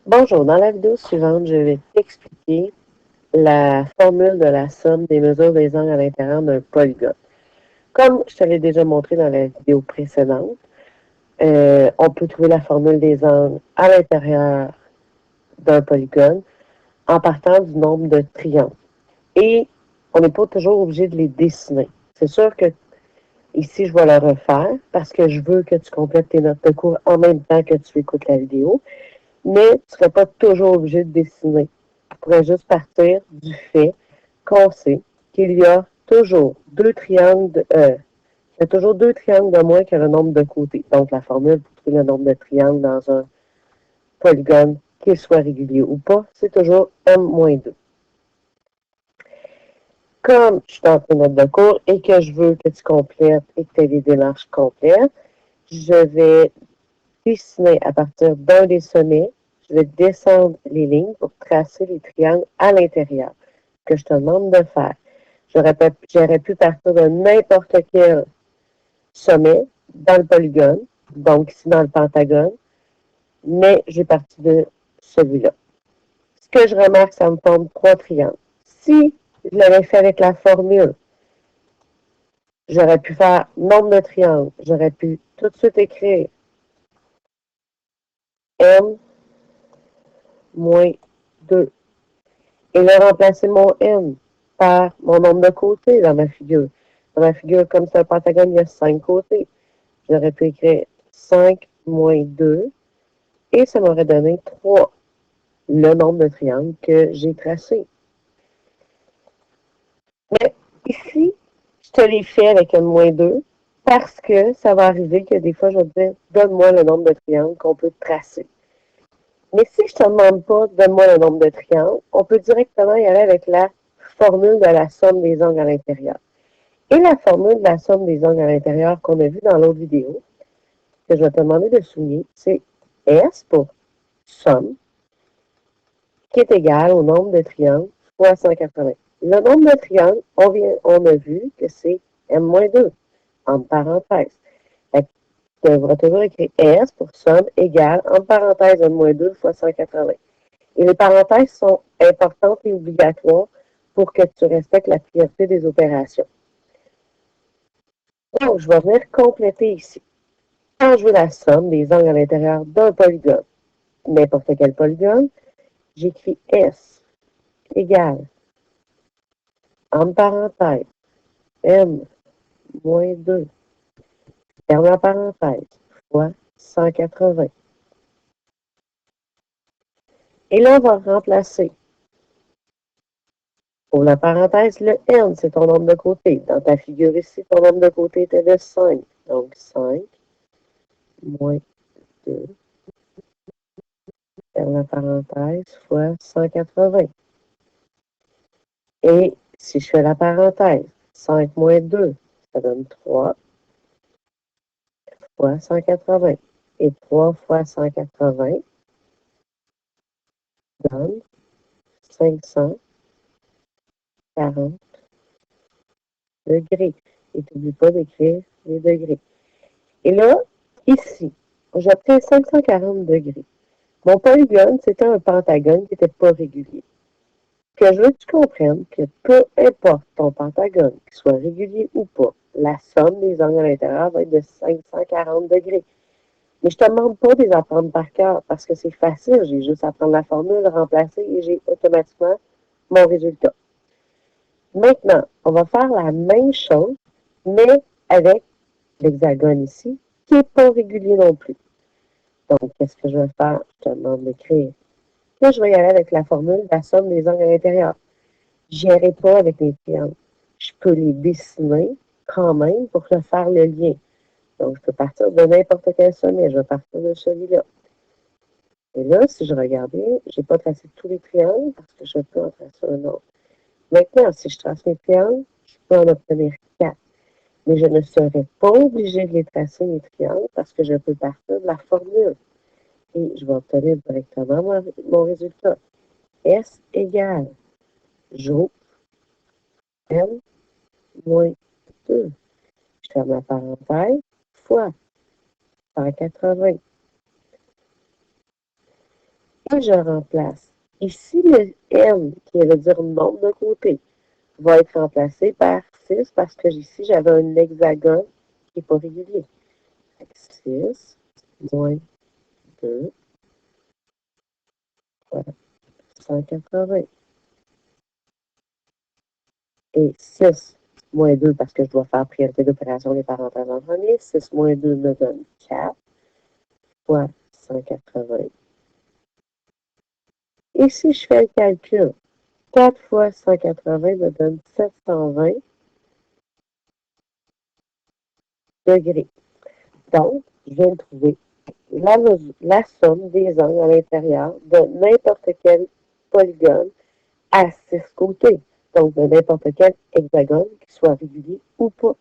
Bonjour, dans la vidéo suivante, je vais t'expliquer la formule de la somme des mesures des angles à l'intérieur d'un polygone. Comme je te l'ai déjà montré dans la vidéo précédente, on peut trouver la formule des angles à l'intérieur d'un polygone en partant du nombre de triangles. Et on n'est pas toujours obligé de les dessiner. C'est sûr que ici, je vais le refaire parce que je veux que tu complètes tes notes de cours en même temps que tu écoutes la vidéo. Mais tu ne serais pas toujours obligé de dessiner. Tu pourrais juste partir du fait qu'on sait qu'il y a toujours deux triangles il y a toujours deux triangles de moins que le nombre de côtés. Donc, la formule pour trouver le nombre de triangles dans un polygone, qu'il soit régulier ou pas, c'est toujours m-2. Comme je suis en train de cours et que je veux que tu complètes et que tu aies des démarches complètes, je vais dessiner à partir d'un des sommets. Je vais descendre les lignes pour tracer les triangles à l'intérieur que je te demande de faire. J'aurais pu partir de n'importe quel sommet dans le polygone, donc ici dans le pentagone, mais j'ai parti de celui-là. Ce que je remarque, ça me forme trois triangles. Si je l'avais fait avec la formule, j'aurais pu faire nombre de triangles. J'aurais pu tout de suite écrire m moins 2 et le remplacer mon m par mon nombre de côtés dans ma figure. Dans ma figure, comme c'est un pentagone, il y a 5 côtés. J'aurais pu écrire 5 moins 2 et ça m'aurait donné 3, le nombre de triangles que j'ai tracé. Mais ici, je te l'ai fait avec un moins 2 parce que ça va arriver que des fois, je vais te dire, donne-moi le nombre de triangles qu'on peut tracer. Mais si je ne te demande pas, donne-moi le nombre de triangles, on peut directement y aller avec la formule de la somme des angles à l'intérieur. Et la formule de la somme des angles à l'intérieur qu'on a vue dans l'autre vidéo, que je vais te demander de souligner, c'est S pour somme, qui est égal au nombre de triangles fois 180. Le nombre de triangles, on a vu que c'est M-2, entre parenthèses. Tu devras toujours écrire S pour somme égale, entre parenthèses, M-2 fois 180. Et les parenthèses sont importantes et obligatoires pour que tu respectes la priorité des opérations. Donc, je vais venir compléter ici. Quand je veux la somme des angles à l'intérieur d'un polygone, n'importe quel polygone, j'écris S égale, entre parenthèses, M moins 2, ferme la parenthèse, fois 180. Et là, on va remplacer. Pour la parenthèse, le N, c'est ton nombre de côtés. Dans ta figure ici, ton nombre de côtés était de 5. Donc, 5 moins 2, ferme la parenthèse, fois 180. Et si je fais la parenthèse, 5 moins 2, ça donne 3 fois 180. Et 3 fois 180 donne 540 degrés. Et tu n'oublies pas d'écrire les degrés. Et là, ici, j'obtiens 540 degrés. Mon polygone, c'était un pentagone qui n'était pas régulier. Que je veux que tu comprennes que peu importe ton pentagone, qu'il soit régulier ou pas, la somme des angles à l'intérieur va être de 540 degrés. Mais je ne te demande pas de les apprendre par cœur parce que c'est facile. J'ai juste à prendre la formule, remplacer et j'ai automatiquement mon résultat. Maintenant, on va faire la même chose, mais avec l'hexagone ici, qui n'est pas régulier non plus. Donc, qu'est-ce que je vais faire? Je te demande d'écrire. Là, je vais y aller avec la formule de la somme des angles à l'intérieur. Je n'irai pas avec les triangles. Je peux les dessiner quand même pour faire le lien. Donc, je peux partir de n'importe quel sommet. Je vais partir de celui-là. Et là, si je regardais, je n'ai pas tracé tous les triangles parce que je peux en tracer un autre. Maintenant, si je trace mes triangles, je peux en obtenir 4. Mais je ne serai pas obligée de les tracer, mes triangles, parce que je peux partir de la formule. Et je vais obtenir directement mon résultat. S égale, j'ouvre M moins 2. Je ferme la parenthèse, fois 180. Et je remplace. Ici, le n, qui veut dire nombre de côtés, va être remplacé par 6 parce que ici, j'avais un hexagone qui n'est pas régulier. 6 moins 2, voilà, 180. Et 6 moins 2, parce que je dois faire priorité d'opération les parenthèses en premier, 6 moins 2 me donne 4 fois 180. Et si je fais le calcul, 4 fois 180 me donne 720 degrés. Donc, je viens de trouver la somme des angles à l'intérieur de n'importe quel polygone à 6 côtés. Donc, de n'importe quel hexagone, qu'il soit régulier ou pas.